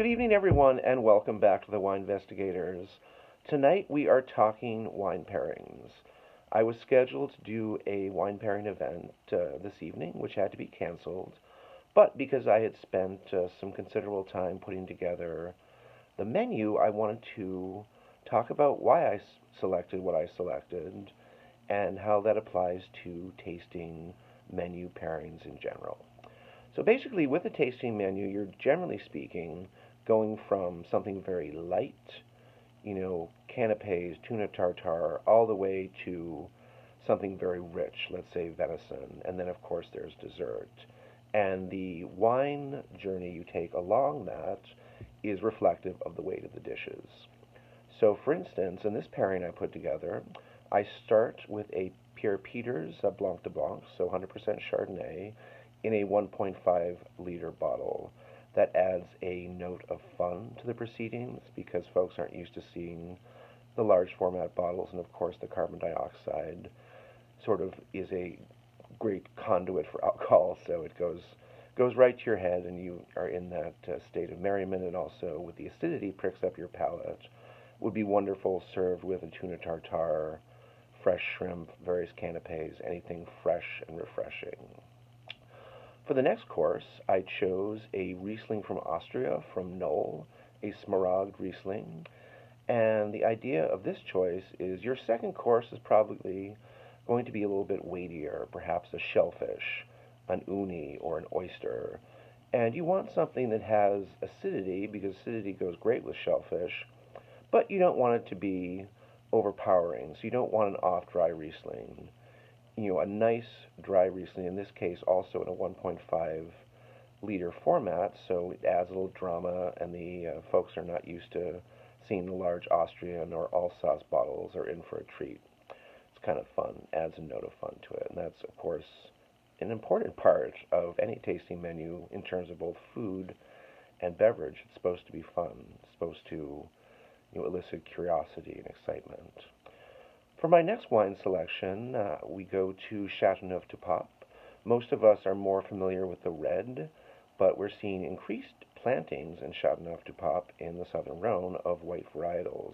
Good evening, everyone, and welcome back to the Wine Investigators. Tonight we are talking wine pairings. I was scheduled to do a wine pairing event this evening, which had to be canceled, but because I had spent some considerable time putting together the menu, I wanted to talk about why selected what I selected and how that applies to tasting menu pairings in general. So basically, with a tasting menu, you're generally speaking going from something very light, canapes, tuna tartare, all the way to something very rich, let's say venison, and then of course there's dessert. And the wine journey you take along that is reflective of the weight of the dishes. So, for instance, in this pairing I put together, I start with a Pierre Peters Blanc de Blanc, so 100% Chardonnay, in a 1.5 liter bottle. That adds a note of fun to the proceedings because folks aren't used to seeing the large format bottles, and of course, the carbon dioxide sort of is a great conduit for alcohol, so it goes right to your head, and you are in that state of merriment, and also with the acidity pricks up your palate. Would be wonderful served with a tuna tartare, fresh shrimp, various canapes, anything fresh and refreshing. For the next course, I chose a Riesling from Austria from Knoll, a Smaragd Riesling. And the idea of this choice is your second course is probably going to be a little bit weightier, perhaps a shellfish, an uni, or an oyster. And you want something that has acidity because acidity goes great with shellfish, but you don't want it to be overpowering. So you don't want an off-dry Riesling. A nice dry Riesling, in this case also in a 1.5 liter format, so it adds a little drama, and the folks are not used to seeing the large Austrian or Alsace bottles are in for a treat. It's kind of fun, adds a note of fun to it, and that's, of course, an important part of any tasting menu in terms of both food and beverage. It's supposed to be fun. It's supposed to elicit curiosity and excitement. For my next wine selection, we go to Chateauneuf du Pape. Most of us are more familiar with the red, but we're seeing increased plantings in Chateauneuf du Pape in the southern Rhone of white varietals.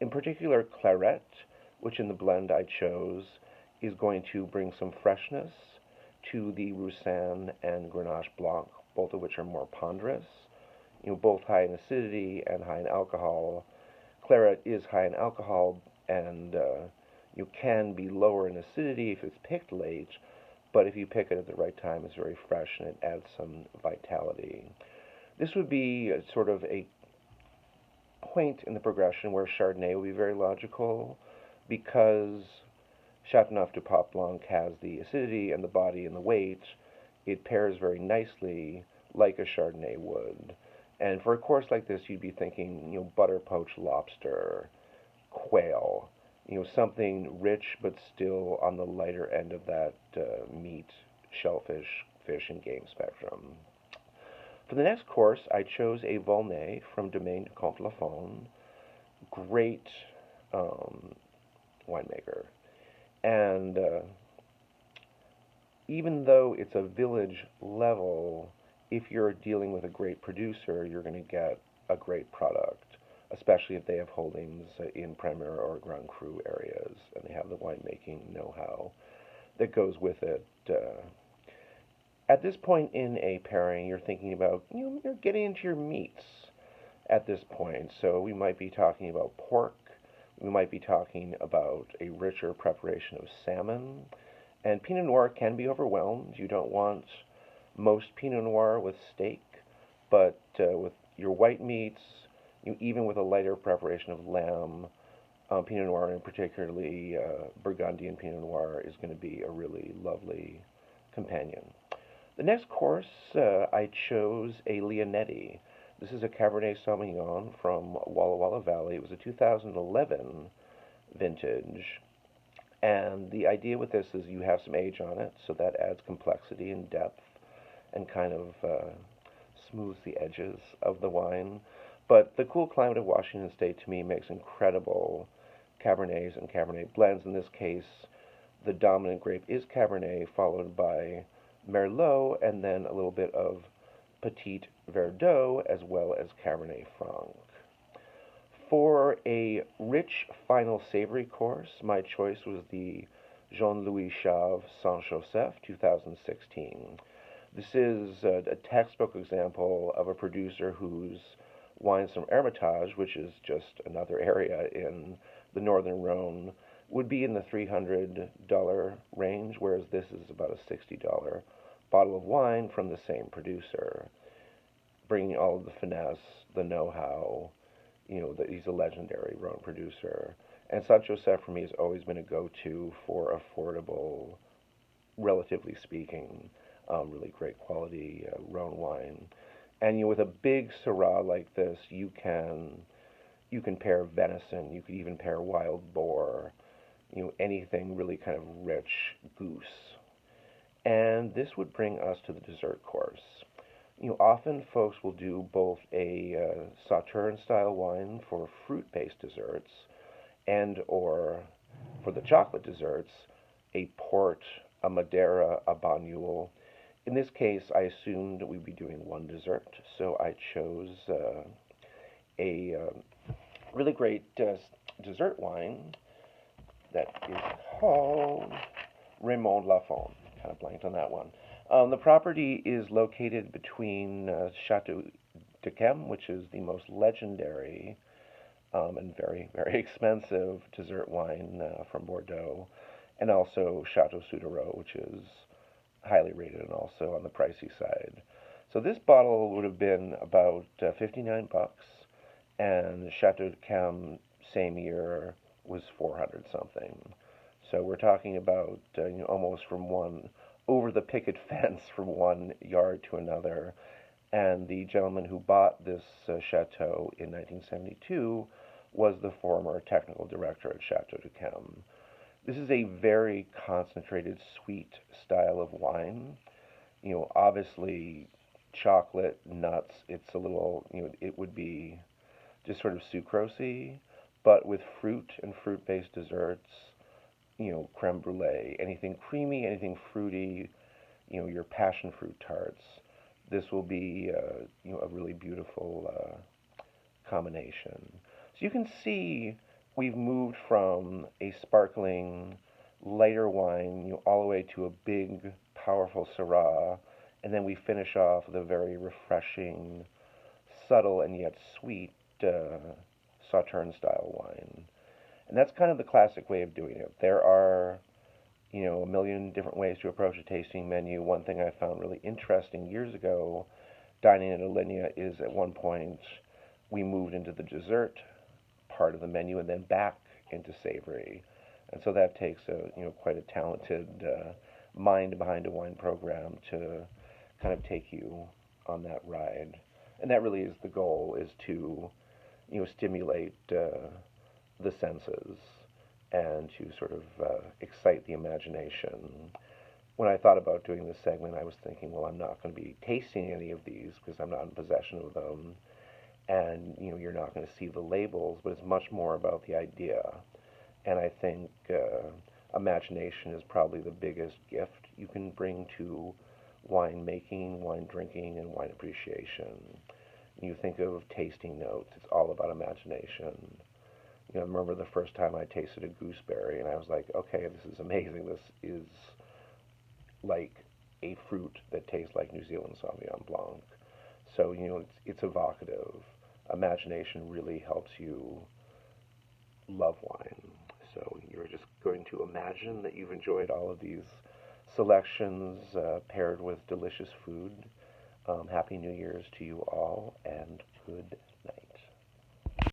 In particular, Clairette, which in the blend I chose is going to bring some freshness to the Roussanne and Grenache Blanc, both of which are more ponderous, both high in acidity and high in alcohol. Clairette is high in alcohol, and you can be lower in acidity if it's picked late, but if you pick it at the right time, it's very fresh and it adds some vitality. This would be sort of a point in the progression where Chardonnay would be very logical because Chateauneuf du Pape Blanc has the acidity and the body and the weight. It pairs very nicely like a Chardonnay would. And for a course like this, you'd be thinking, butter poached lobster, quail, something rich but still on the lighter end of that meat, shellfish, fish, and game spectrum. For the next course, I chose a Volnay from Domaine de Comte Lafon. Great winemaker. And even though it's a village level, if you're dealing with a great producer, you're going to get a great product, especially if they have holdings in Premier or Grand Cru areas and they have the winemaking know-how that goes with it. At this point in a pairing, you're thinking about, you're getting into your meats at this point. So we might be talking about pork, we might be talking about a richer preparation of salmon, and Pinot Noir can be overwhelmed. You don't want most Pinot Noir with steak, but with your white meats, even with a lighter preparation of lamb, Pinot Noir, and particularly Burgundian Pinot Noir, is going to be a really lovely companion. The next course, I chose a Leonetti. This is a Cabernet Sauvignon from Walla Walla Valley. It was a 2011 vintage. And the idea with this is you have some age on it, so that adds complexity and depth and kind of smooths the edges of the wine. But the cool climate of Washington State, to me, makes incredible Cabernets and Cabernet blends. In this case, the dominant grape is Cabernet, followed by Merlot, and then a little bit of Petite Verdot, as well as Cabernet Franc. For a rich final savory course, my choice was the Jean-Louis Chave Saint-Joseph 2016. This is a textbook example of a producer whose wines from Hermitage, which is just another area in the Northern Rhone, would be in the $300 range, whereas this is about a $60 bottle of wine from the same producer, bringing all of the finesse, the know-how. That he's a legendary Rhone producer. And Saint Joseph for me has always been a go-to for affordable, relatively speaking, really great quality Rhone wine. And with a big Syrah like this, you can pair venison, you could even pair wild boar, anything really kind of rich, goose. And this would bring us to the dessert course. Often folks will do both a Sauternes style wine for fruit-based desserts and or for the chocolate desserts, a port, a Madeira, a Bonule. In this case, I assumed we'd be doing one dessert, so I chose a really great dessert wine that is called Raymond Lafon. Kind of blanked on that one. The property is located between Chateau d'Yquem, which is the most legendary and very, very expensive dessert wine from Bordeaux, and also Chateau Soudereau, which is highly rated and also on the pricey side. So this bottle would have been about 59 bucks, and Chateau d'Yquem same year was 400 something. So we're talking about almost from one over the picket fence from one yard to another. And the gentleman who bought this chateau in 1972 was the former technical director at Chateau d'Yquem. This is a very concentrated, sweet style of wine. Obviously, chocolate, nuts. It's a little, it would be just sort of sucrosy, but with fruit and fruit-based desserts, creme brulee, anything creamy, anything fruity, your passion fruit tarts. This will be, a really beautiful combination. So you can see we've moved from a sparkling, lighter wine, all the way to a big, powerful Syrah, and then we finish off with a very refreshing, subtle and yet sweet Sauternes style wine. And that's kind of the classic way of doing it. There are, a million different ways to approach a tasting menu. One thing I found really interesting years ago, dining at Alinea, is at one point we moved into the dessert part of the menu and then back into savory. And so that takes quite a talented mind behind a wine program to kind of take you on that ride. And that really is the goal, is to, stimulate the senses and to sort of excite the imagination. When I thought about doing this segment, I was thinking, well, I'm not going to be tasting any of these because I'm not in possession of them. And, you're not going to see the labels, but it's much more about the idea. And I think imagination is probably the biggest gift you can bring to wine making, wine drinking, and wine appreciation. You think of tasting notes, it's all about imagination. I remember the first time I tasted a gooseberry, and I was like, okay, this is amazing. This is like a fruit that tastes like New Zealand Sauvignon Blanc. So, it's evocative. Imagination really helps you love wine. So you're just going to imagine that you've enjoyed all of these selections paired with delicious food. Happy New Year's to you all, and good night.